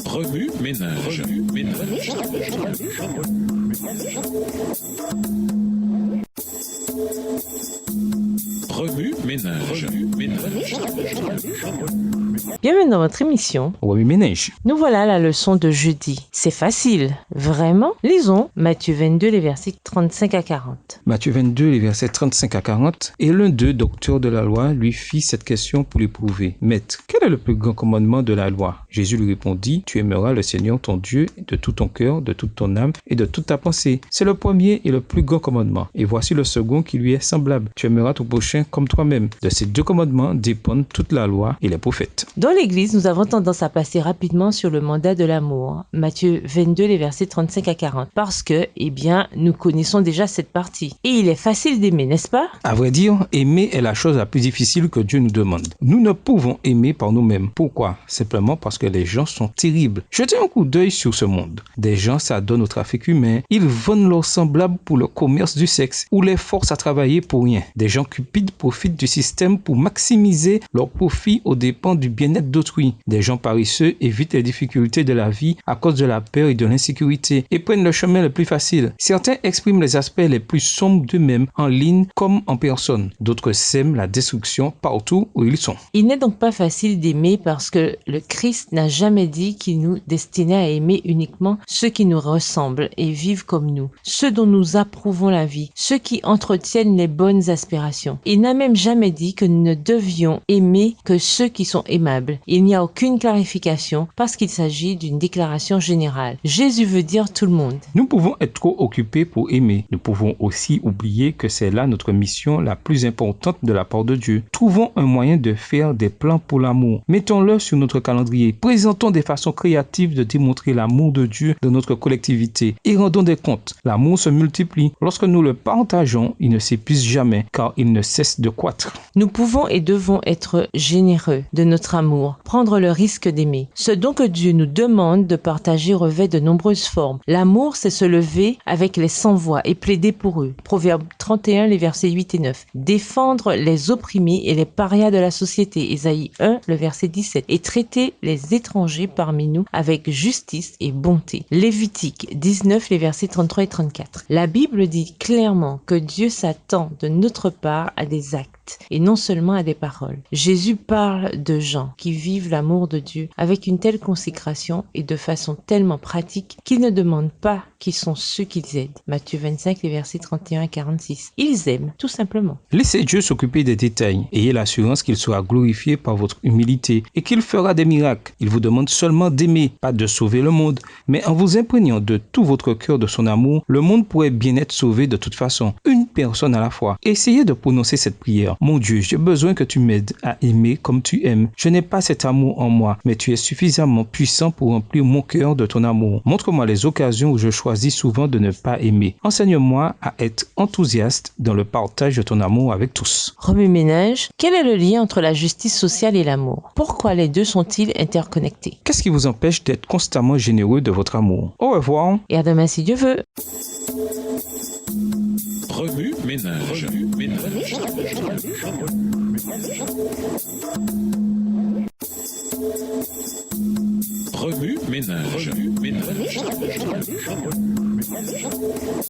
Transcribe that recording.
Remue ménage. Remue ménage. Bienvenue dans votre émission. Remue ménage. Nous voilà à la leçon de jeudi. C'est facile, vraiment. Lisons Matthieu 22, les versets 35 à 40. Matthieu 22, les versets 35 à 40. Et l'un d'eux, docteur de la loi, lui fit cette question pour l'éprouver. Maître, quel est le plus grand commandement de la loi? Jésus lui répondit, tu aimeras le Seigneur ton Dieu de tout ton cœur, de toute ton âme et de toute ta pensée. C'est le premier et le plus grand commandement. Et voici le second qui lui est semblable. Tu aimeras ton prochain comme toi-même. De ces deux commandements dépendent toute la loi et les prophètes. Dans l'Église, nous avons tendance à passer rapidement sur le mandat de l'amour. Matthieu 22, les versets 35 à 40. Parce que, nous connaissons déjà cette partie. Et il est facile d'aimer, n'est-ce pas? À vrai dire, aimer est la chose la plus difficile que Dieu nous demande. Nous ne pouvons aimer par nous-mêmes. Pourquoi? Simplement parce que les gens sont terribles. Jetez un coup d'œil sur ce monde. Des gens s'adonnent au trafic humain. Ils vendent leurs semblables pour le commerce du sexe ou les forcent à travailler pour rien. Des gens cupides profitent du système pour maximiser leur profit aux dépens du bien-être d'autrui. Des gens paresseux évitent les difficultés de la vie à cause de la peur et de l'insécurité et prennent le chemin le plus facile. Certains expriment les aspects les plus sombres d'eux-mêmes en ligne comme en personne. D'autres sèment la destruction partout où ils sont. Il n'est donc pas facile d'aimer parce que le Christ n'a jamais dit qu'il nous destinait à aimer uniquement ceux qui nous ressemblent et vivent comme nous, ceux dont nous approuvons la vie, ceux qui entretiennent les bonnes aspirations. Il n'a même jamais dit que nous ne devions aimer que ceux qui sont aimables. Il n'y a aucune clarification parce qu'il s'agit d'une déclaration générale. Jésus veut dire tout le monde. Nous pouvons être trop occupés pour aimer. Nous pouvons aussi oublier que c'est là notre mission la plus importante de la part de Dieu. Trouvons un moyen de faire des plans pour l'amour. Mettons-le sur notre calendrier. Présentons des façons créatives de démontrer l'amour de Dieu dans notre collectivité et rendons des comptes. L'amour se multiplie. Lorsque nous le partageons, il ne s'épuise jamais car il ne cesse de croître. Nous pouvons et devons être généreux de notre amour, prendre le risque d'aimer. Ce dont que Dieu nous demande de partager revêt de nombreuses formes. L'amour, c'est se lever avec les sans-voix et plaider pour eux. Proverbe 31, les versets 8 et 9. Défendre les opprimés et les parias de la société. Ésaïe 1, le verset 17. Et traiter les étrangers parmi nous avec justice et bonté. Lévitique 19, les versets 33 et 34. La Bible dit clairement que Dieu s'attend de notre part à des actes et non seulement à des paroles. Jésus parle de gens qui vivent l'amour de Dieu avec une telle consécration et de façon tellement pratique qu'ils ne demandent pas qui sont ceux qu'ils aident. Matthieu 25, les versets 31 à 46. Ils aiment, tout simplement. Laissez Dieu s'occuper des détails. Ayez l'assurance qu'il sera glorifié par votre humilité et qu'il fera des miracles. Il vous demande seulement d'aimer, pas de sauver le monde. Mais en vous imprégnant de tout votre cœur de son amour, le monde pourrait bien être sauvé de toute façon, une personne à la fois. Essayez de prononcer cette prière. Mon Dieu, j'ai besoin que tu m'aides à aimer comme tu aimes. Je n'ai pas cet amour en moi, mais tu es suffisamment puissant pour remplir mon cœur de ton amour. Montre-moi les occasions où je choisis souvent de ne pas aimer. Enseigne-moi à être enthousiaste dans le partage de ton amour avec tous. Remue ménage, quel est le lien entre la justice sociale et l'amour? Pourquoi les deux sont-ils interconnectés? Qu'est-ce qui vous empêche d'être constamment généreux de votre amour? Au revoir. Et à demain si Dieu veut. Remue ménage. Remue ménage.